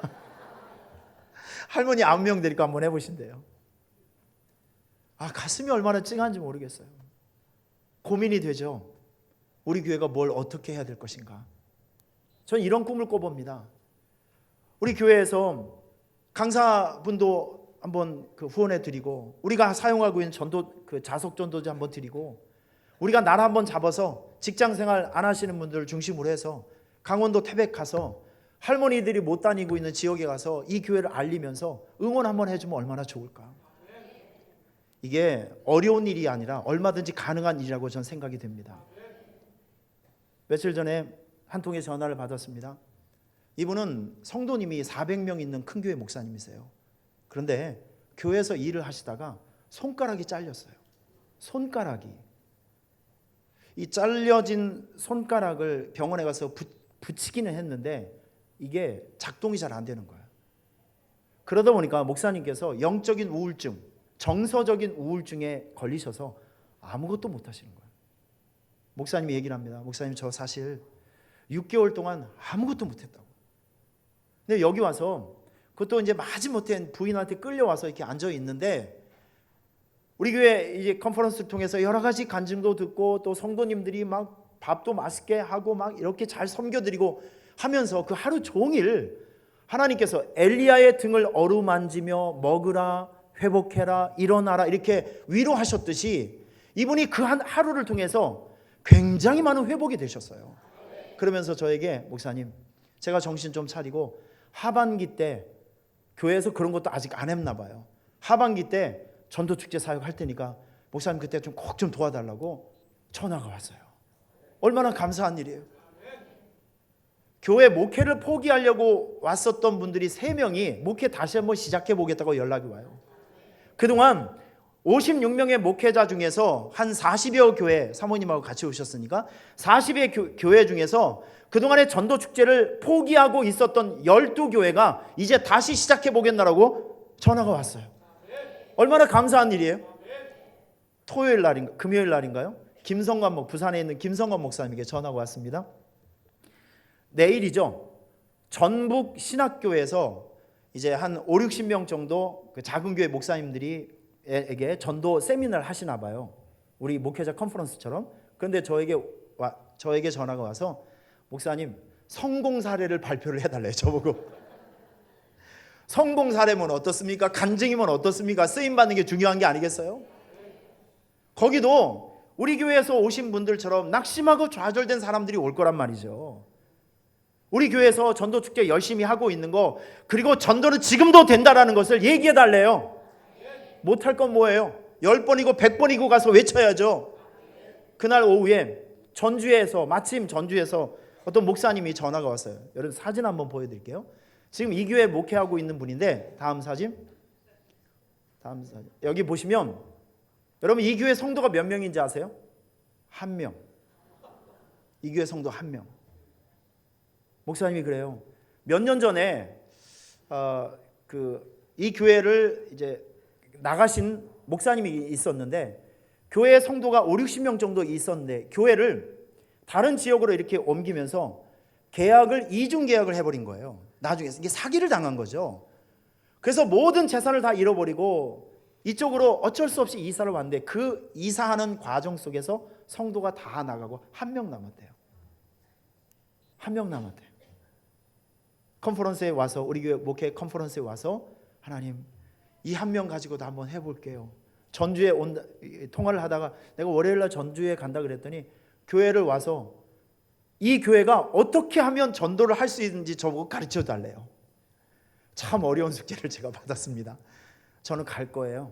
할머니 9명 데리고 한번 해보신대요. 가슴이 얼마나 찡한지 모르겠어요. 고민이 되죠. 우리 교회가 뭘 어떻게 해야 될 것인가. 전 이런 꿈을 꿔봅니다. 우리 교회에서 강사분도 한번 후원해 드리고, 우리가 사용하고 있는 전도 자석 전도지 한번 드리고, 우리가 날 한번 잡아서 직장생활 안 하시는 분들을 중심으로 해서 강원도 태백 가서 할머니들이 못 다니고 있는 지역에 가서 이 교회를 알리면서 응원 한번 해주면 얼마나 좋을까. 이게 어려운 일이 아니라 얼마든지 가능한 일이라고 저는 생각이 됩니다. 며칠 전에 한 통의 전화를 받았습니다. 이분은 성도님이 400명 있는 큰 교회 목사님이세요. 그런데 교회에서 일을 하시다가 손가락이 잘렸어요. 손가락이. 이 잘려진 손가락을 병원에 가서 붙이기는 했는데 이게 작동이 잘 안 되는 거예요. 그러다 보니까 목사님께서 영적인 우울증, 정서적인 우울증에 걸리셔서 아무것도 못 하시는 거예요. 목사님이 얘기를 합니다. 목사님, 저 사실 6개월 동안 아무것도 못 했다고. 근데 여기 와서 그것도 이제 마지못해 부인한테 끌려와서 이렇게 앉아 있는데, 우리 교회 이제 컨퍼런스를 통해서 여러 가지 간증도 듣고 또 성도님들이 막 밥도 맛있게 하고 막 이렇게 잘 섬겨드리고 하면서 그 하루 종일 하나님께서 엘리야의 등을 어루만지며 먹으라, 회복해라, 일어나라 이렇게 위로하셨듯이 이분이 그 한 하루를 통해서 굉장히 많은 회복이 되셨어요. 그러면서 저에게, 목사님, 제가 정신 좀 차리고 하반기 때 교회에서 그런 것도 아직 안 했나 봐요. 하반기 때 전도축제 사역할 테니까 목사님 그때 좀 꼭 좀 도와달라고 전화가 왔어요. 얼마나 감사한 일이에요. 교회 목회를 포기하려고 왔었던 분들이 3명이 목회 다시 한번 시작해 보겠다고 연락이 와요. 그동안 56명의 목회자 중에서 한 40여 교회, 사모님하고 같이 오셨으니까 40여 교회 중에서 그동안의 전도축제를 포기하고 있었던 12교회가 이제 다시 시작해 보겠나라고 전화가 왔어요. 얼마나 감사한 일이에요. 토요일 날인가, 금요일 날인가요? 부산에 있는 김성관 목사님에게 전화가 왔습니다. 내일이죠. 전북 신학교에서 이제 한 5, 60명 정도 그 작은 교회 목사님들에게 전도 세미나를 하시나 봐요. 우리 목회자 컨퍼런스처럼. 그런데 저에게 전화가 와서, 목사님, 성공 사례를 발표를 해달래요. 저보고. 성공 사례면 어떻습니까? 간증이면 어떻습니까? 쓰임받는 게 중요한 게 아니겠어요? 거기도 우리 교회에서 오신 분들처럼 낙심하고 좌절된 사람들이 올 거란 말이죠. 우리 교회에서 전도 축제 열심히 하고 있는 거, 그리고 전도는 지금도 된다라는 것을 얘기해 달래요. 못할 건 뭐예요? 10번이고 100번이고 가서 외쳐야죠. 그날 오후에 마침 전주에서 어떤 목사님이 전화가 왔어요. 여러분 사진 한번 보여드릴게요. 지금 이 교회 목회하고 있는 분인데, 다음 사진. 여기 보시면 여러분 이 교회 성도가 몇 명인지 아세요? 1명. 이 교회 성도 1명. 목사님이 그래요. 몇 년 전에 이 교회를 이제 나가신 목사님이 있었는데, 교회 성도가 5, 60명 정도 있었는데 교회를 다른 지역으로 이렇게 옮기면서 이중 계약을 해버린 거예요. 나중에 이게 사기를 당한 거죠. 그래서 모든 재산을 다 잃어버리고 이쪽으로 어쩔 수 없이 이사를 왔는데, 그 이사하는 과정 속에서 성도가 다 나가고 1명 남았대요. 1명 남았대요. 컨퍼런스에 와서, 우리 교회 목회 컨퍼런스에 와서, 하나님 이 1명 가지고도 한번 해볼게요. 전주에 통화를 하다가 내가 월요일날 전주에 간다 그랬더니 교회를 와서 이 교회가 어떻게 하면 전도를 할 수 있는지 저보고 가르쳐 달래요. 참 어려운 숙제를 제가 받았습니다. 저는 갈 거예요.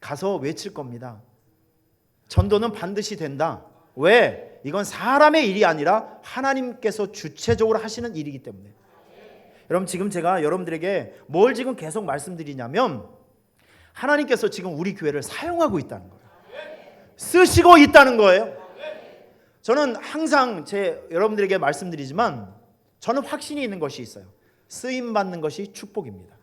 가서 외칠 겁니다. 전도는 반드시 된다. 왜? 이건 사람의 일이 아니라 하나님께서 주체적으로 하시는 일이기 때문에. 여러분 지금 제가 여러분들에게 뭘 지금 계속 말씀드리냐면, 하나님께서 지금 우리 교회를 사용하고 있다는 거예요. 쓰시고 있다는 거예요. 저는 항상 여러분들에게 말씀드리지만, 저는 확신이 있는 것이 있어요. 쓰임 받는 것이 축복입니다.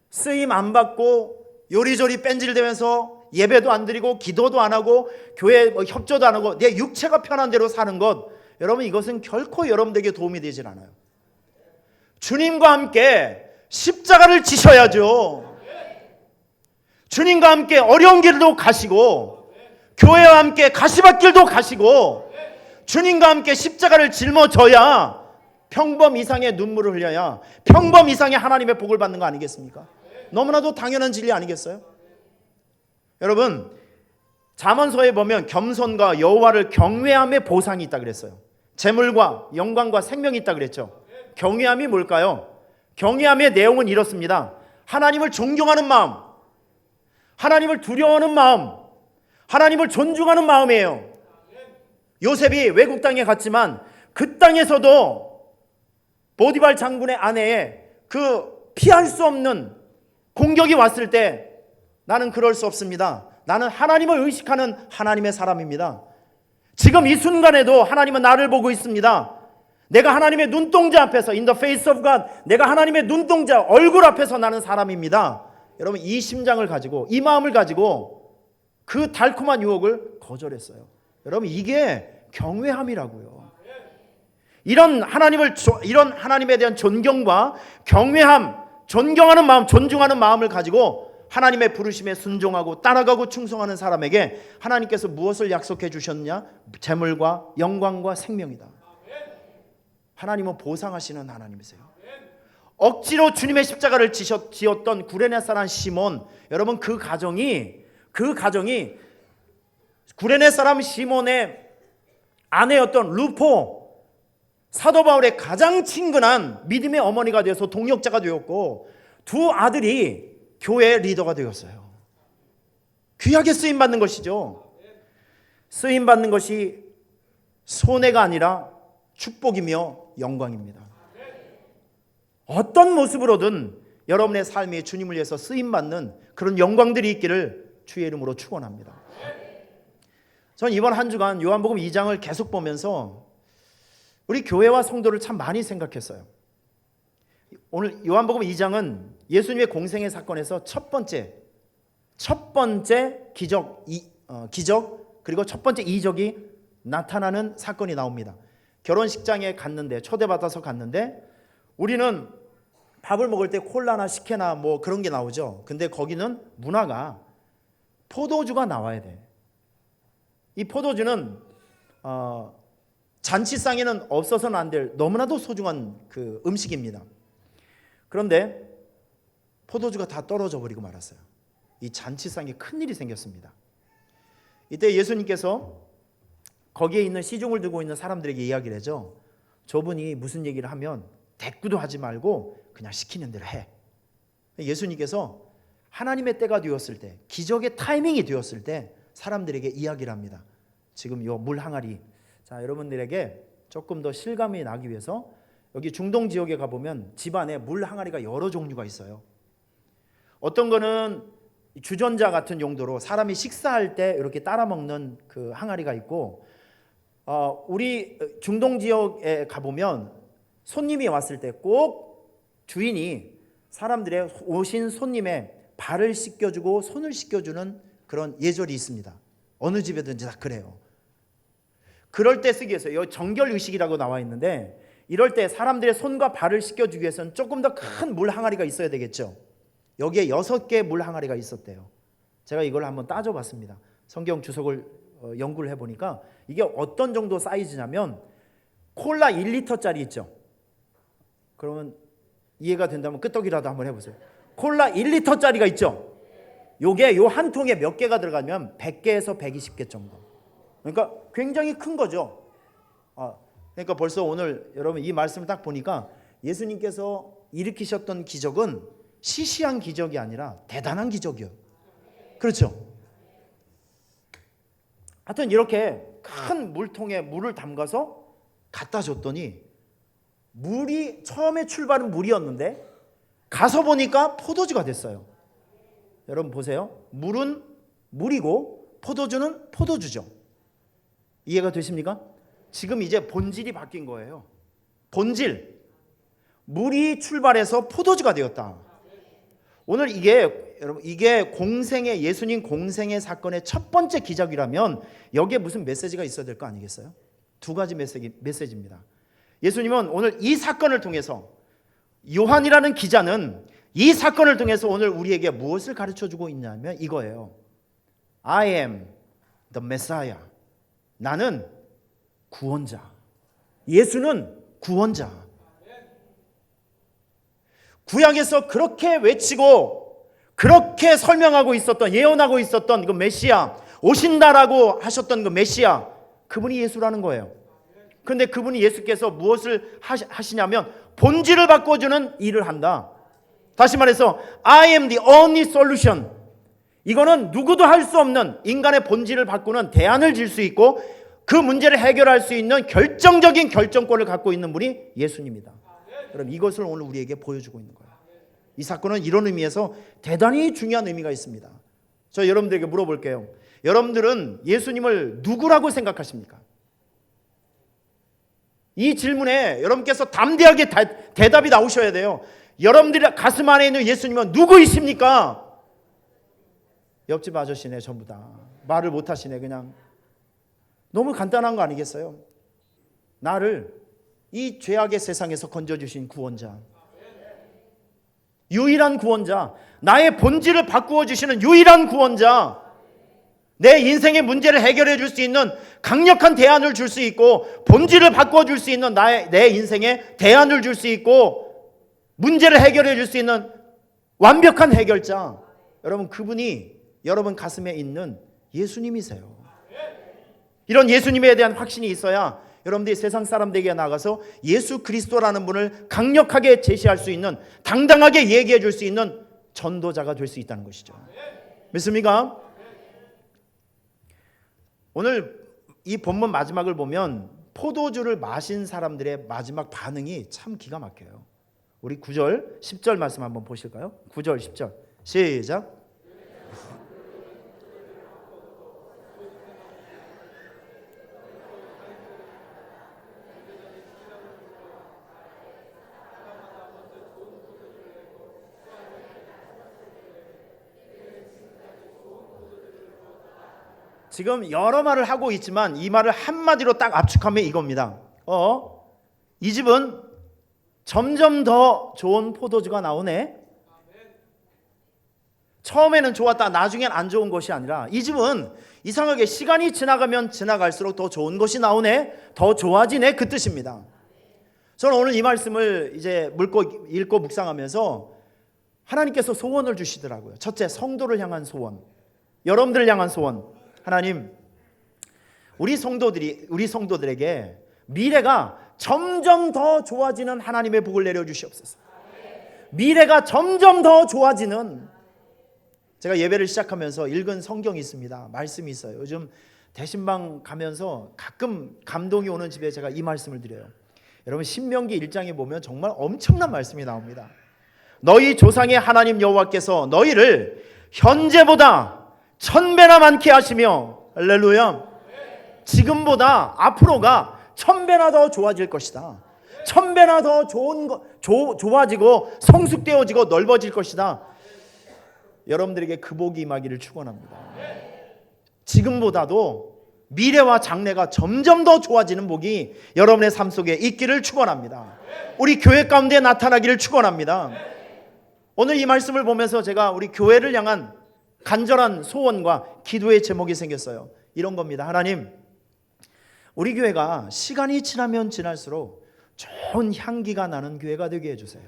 쓰임 안 받고 요리조리 뺀질대면서 예배도 안 드리고 기도도 안 하고 교회 협조도 안 하고 내 육체가 편한 대로 사는 것, 여러분 이것은 결코 여러분들에게 도움이 되질 않아요. 주님과 함께 십자가를 지셔야죠. 주님과 함께 어려운 길도 가시고, 교회와 함께 가시밭길도 가시고, 주님과 함께 십자가를 짊어져야, 평범 이상의 눈물을 흘려야 평범 이상의 하나님의 복을 받는 거 아니겠습니까? 너무나도 당연한 진리 아니겠어요? 여러분 잠언서에 보면 겸손과 여호와를 경외함의 보상이 있다 그랬어요. 재물과 영광과 생명이 있다 그랬죠. 경외함이 뭘까요? 경외함의 내용은 이렇습니다. 하나님을 존경하는 마음, 하나님을 두려워하는 마음, 하나님을 존중하는 마음이에요. 요셉이 외국 땅에 갔지만 그 땅에서도 보디발 장군의 아내의 그 피할 수 없는 공격이 왔을 때, 나는 그럴 수 없습니다. 나는 하나님을 의식하는 하나님의 사람입니다. 지금 이 순간에도 하나님은 나를 보고 있습니다. 내가 하나님의 눈동자 앞에서, in the face of God, 내가 하나님의 눈동자 얼굴 앞에서 나는 사람입니다. 여러분 이 심장을 가지고, 이 마음을 가지고 그 달콤한 유혹을 거절했어요. 여러분 이게 경외함이라고요. 이런 하나님에 대한 존경과 경외함, 존경하는 마음, 존중하는 마음을 가지고 하나님의 부르심에 순종하고 따라가고 충성하는 사람에게 하나님께서 무엇을 약속해 주셨냐? 재물과 영광과 생명이다. 하나님은 보상하시는 하나님이세요. 억지로 주님의 십자가를 지었던 구레네 사람 시몬, 여러분 그 가정이 구레네 사람 시몬의 아내였던 루포, 사도 바울의 가장 친근한 믿음의 어머니가 되어서 동역자가 되었고, 두 아들이 교회 리더가 되었어요. 귀하게 쓰임받는 것이죠. 쓰임받는 것이 손해가 아니라 축복이며 영광입니다. 어떤 모습으로든 여러분의 삶이 주님을 위해서 쓰임받는 그런 영광들이 있기를 주의 이름으로 축원합니다. 전 이번 한 주간 요한복음 2장을 계속 보면서 우리 교회와 성도를 참 많이 생각했어요. 오늘 요한복음 2장은 예수님의 공생의 사건에서 첫 번째 기적 그리고 첫 번째 이적이 나타나는 사건이 나옵니다. 결혼식장에 갔는데, 초대받아서 갔는데, 우리는 밥을 먹을 때 콜라나 식혜나 뭐 그런 게 나오죠. 근데 거기는 문화가 포도주가 나와야 돼. 이 포도주는 잔치상에는 없어서는 안 될 너무나도 소중한 그 음식입니다. 그런데 포도주가 다 떨어져 버리고 말았어요. 이 잔치상에 큰일이 생겼습니다. 이때 예수님께서 거기에 있는 시중을 들고 있는 사람들에게 이야기를 하죠. 저분이 무슨 얘기를 하면 대꾸도 하지 말고 그냥 시키는 대로 해. 예수님께서 하나님의 때가 되었을 때, 기적의 타이밍이 되었을 때 사람들에게 이야기를 합니다. 지금 요 물 항아리, 자 여러분들에게 조금 더 실감이 나기 위해서 여기 중동 지역에 가보면 집안에 물 항아리가 여러 종류가 있어요. 어떤 거는 주전자 같은 용도로 사람이 식사할 때 이렇게 따라 먹는 그 항아리가 있고, 우리 중동 지역에 가보면 손님이 왔을 때 꼭 주인이 사람들의 오신 손님의 발을 씻겨주고 손을 씻겨주는 그런 예절이 있습니다. 어느 집에든지 다 그래요. 그럴 때 쓰기 위해서 여기 정결의식이라고 나와 있는데, 이럴 때 사람들의 손과 발을 씻겨주기 위해서는 조금 더 큰 물 항아리가 있어야 되겠죠. 여기에 6개의 물 항아리가 있었대요. 제가 이걸 한번 따져봤습니다. 성경 주석을 연구를 해보니까 이게 어떤 정도 사이즈냐면 콜라 1리터짜리 있죠. 그러면 이해가 된다면 끄떡이라도 한번 해보세요. 콜라 1리터짜리가 있죠. 요게 요 한 통에 몇 개가 들어가면 100개에서 120개 정도. 그러니까 굉장히 큰 거죠. 그러니까 벌써 오늘 여러분 이 말씀을 딱 보니까 예수님께서 일으키셨던 기적은 시시한 기적이 아니라 대단한 기적이에요. 그렇죠? 하여튼 이렇게 큰 물통에 물을 담가서 갖다 줬더니 물이 처음에 출발은 물이었는데 가서 보니까 포도주가 됐어요. 여러분 보세요. 물은 물이고 포도주는 포도주죠. 이해가 되십니까? 지금 이제 본질이 바뀐 거예요. 본질. 물이 출발해서 포도주가 되었다. 오늘 여러분 이게 공생의 예수님 공생의 사건의 첫 번째 기적이라면 여기에 무슨 메시지가 있어야 될 거 아니겠어요? 두 가지 메시지입니다. 예수님은 오늘 이 사건을 통해서, 요한이라는 기자는 이 사건을 통해서 오늘 우리에게 무엇을 가르쳐주고 있냐면 이거예요. I am the Messiah. 나는 구원자. 예수는 구원자. 구약에서 그렇게 외치고 그렇게 설명하고 있었던, 예언하고 있었던 그 메시아, 오신다라고 하셨던 그 메시아, 그분이 예수라는 거예요. 그런데 그분이 예수께서 무엇을 하시냐면 본질을 바꿔주는 일을 한다. 다시 말해서 I am the only solution. 이거는 누구도 할 수 없는 인간의 본질을 바꾸는 대안을 줄 수 있고 그 문제를 해결할 수 있는 결정적인 결정권을 갖고 있는 분이 예수님이다. 그럼 이것을 오늘 우리에게 보여주고 있는 거예요. 이 사건은 이런 의미에서 대단히 중요한 의미가 있습니다. 저 여러분들에게 물어볼게요. 여러분들은 예수님을 누구라고 생각하십니까? 이 질문에 여러분께서 담대하게 대답이 나오셔야 돼요. 여러분들의 가슴 안에 있는 예수님은 누구이십니까? 옆집 아저씨네 전부 다. 말을 못하시네 그냥. 너무 간단한 거 아니겠어요? 나를 이 죄악의 세상에서 건져주신 구원자, 유일한 구원자, 나의 본질을 바꾸어 주시는 유일한 구원자, 내 인생의 문제를 해결해 줄 수 있는 강력한 대안을 줄 수 있고 본질을 바꾸어 줄 수 있는 내 인생에 대안을 줄 수 있고 문제를 해결해 줄 수 있는 완벽한 해결자, 여러분 그분이 여러분 가슴에 있는 예수님이세요. 이런 예수님에 대한 확신이 있어야 여러분들이 세상 사람들에게 나가서 예수 그리스도라는 분을 강력하게 제시할 수 있는, 당당하게 얘기해 줄 수 있는 전도자가 될 수 있다는 것이죠. 믿습니까? 오늘 이 본문 마지막을 보면 포도주를 마신 사람들의 마지막 반응이 참 기가 막혀요. 우리 9절 10절 말씀 한번 보실까요? 9절 10절 시작. 지금 여러 말을 하고 있지만 이 말을 한마디로 딱 압축하면 이겁니다. 이 집은 점점 더 좋은 포도주가 나오네. 처음에는 좋았다 나중엔 안 좋은 것이 아니라 이 집은 이상하게 시간이 지나가면 지나갈수록 더 좋은 것이 나오네, 더 좋아지네, 그 뜻입니다. 저는 오늘 이 말씀을 이제 읽고 묵상하면서 하나님께서 소원을 주시더라고요. 첫째, 성도를 향한 소원, 여러분들을 향한 소원. 하나님, 우리 성도들에게 미래가 점점 더 좋아지는 하나님의 복을 내려주시옵소서. 미래가 점점 더 좋아지는, 제가 예배를 시작하면서 읽은 성경이 있습니다. 말씀이 있어요. 요즘 대신방 가면서 가끔 감동이 오는 집에 제가 이 말씀을 드려요. 여러분 신명기 1장에 보면 정말 엄청난 말씀이 나옵니다. 너희 조상의 하나님 여호와께서 너희를 현재보다 1000배나 많게 하시며, 할렐루야, 지금보다 앞으로가 1000배나 더 좋아질 것이다. 1000배나 더 좋아지고 성숙되어지고 넓어질 것이다. 여러분들에게 그 복이 임하기를 축원합니다. 지금보다도 미래와 장래가 점점 더 좋아지는 복이 여러분의 삶 속에 있기를 축원합니다. 우리 교회 가운데 나타나기를 축원합니다. 오늘 이 말씀을 보면서 제가 우리 교회를 향한 간절한 소원과 기도의 제목이 생겼어요. 이런 겁니다. 하나님, 우리 교회가 시간이 지나면 지날수록 좋은 향기가 나는 교회가 되게 해주세요.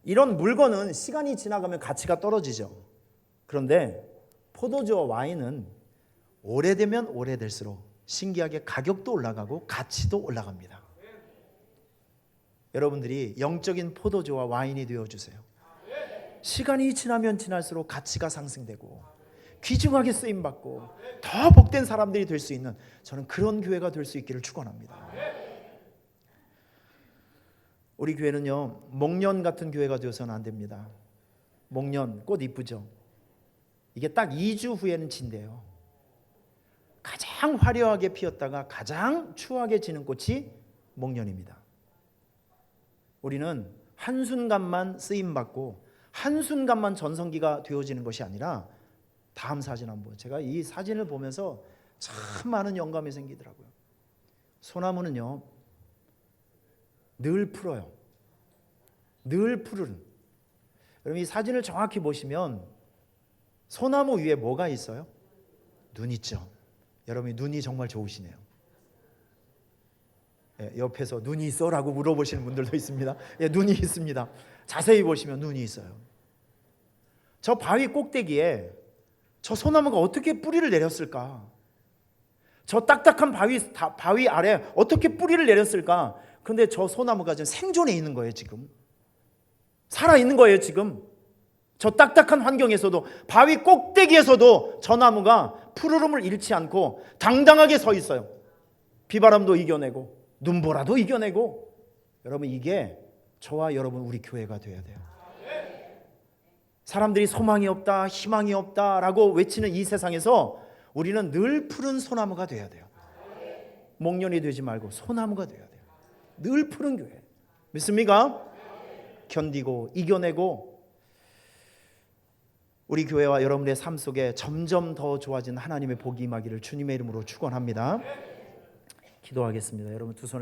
이런 물건은 시간이 지나가면 가치가 떨어지죠. 그런데 포도주와 와인은 오래되면 오래될수록 신기하게 가격도 올라가고 가치도 올라갑니다. 여러분들이 영적인 포도주와 와인이 되어주세요. 시간이 지나면 지날수록 가치가 상승되고 귀중하게 쓰임받고 더 복된 사람들이 될 수 있는, 저는 그런 교회가 될 수 있기를 축원합니다. 우리 교회는요, 목련 같은 교회가 되어서는 안 됩니다. 목련 꽃 이쁘죠? 이게 딱 2주 후에는 진대요. 가장 화려하게 피었다가 가장 추하게 지는 꽃이 목련입니다. 우리는 한순간만 쓰임받고 한순간만 전성기가 되어지는 것이 아니라, 다음 사진 한번, 제가 이 사진을 보면서 참 많은 영감이 생기더라고요. 소나무는요 늘 풀어요. 늘 푸른. 여러분 이 사진을 정확히 보시면 소나무 위에 뭐가 있어요? 눈 있죠. 여러분이 눈이 정말 좋으시네요. 옆에서 눈이 있어? 라고 물어보시는 분들도 있습니다. 눈이 있습니다. 자세히 보시면 눈이 있어요. 저 바위 꼭대기에 저 소나무가 어떻게 뿌리를 내렸을까? 저 딱딱한 바위 아래 어떻게 뿌리를 내렸을까? 근데 저 소나무가 지금 생존해 있는 거예요. 지금 살아있는 거예요. 지금 저 딱딱한 환경에서도, 바위 꼭대기에서도 저 나무가 푸르름을 잃지 않고 당당하게 서 있어요. 비바람도 이겨내고 눈보라도 이겨내고. 여러분 이게 저와 여러분 우리 교회가 돼야 돼요. 사람들이 소망이 없다, 희망이 없다라고 외치는 이 세상에서 우리는 늘 푸른 소나무가 돼야 돼요. 목련이 되지 말고 소나무가 돼야 돼요. 늘 푸른 교회. 믿습니까? 견디고 이겨내고, 우리 교회와 여러분의 삶 속에 점점 더 좋아지는 하나님의 복이 임하기를 주님의 이름으로 축원합니다. 기도하겠습니다. 여러분 두 손을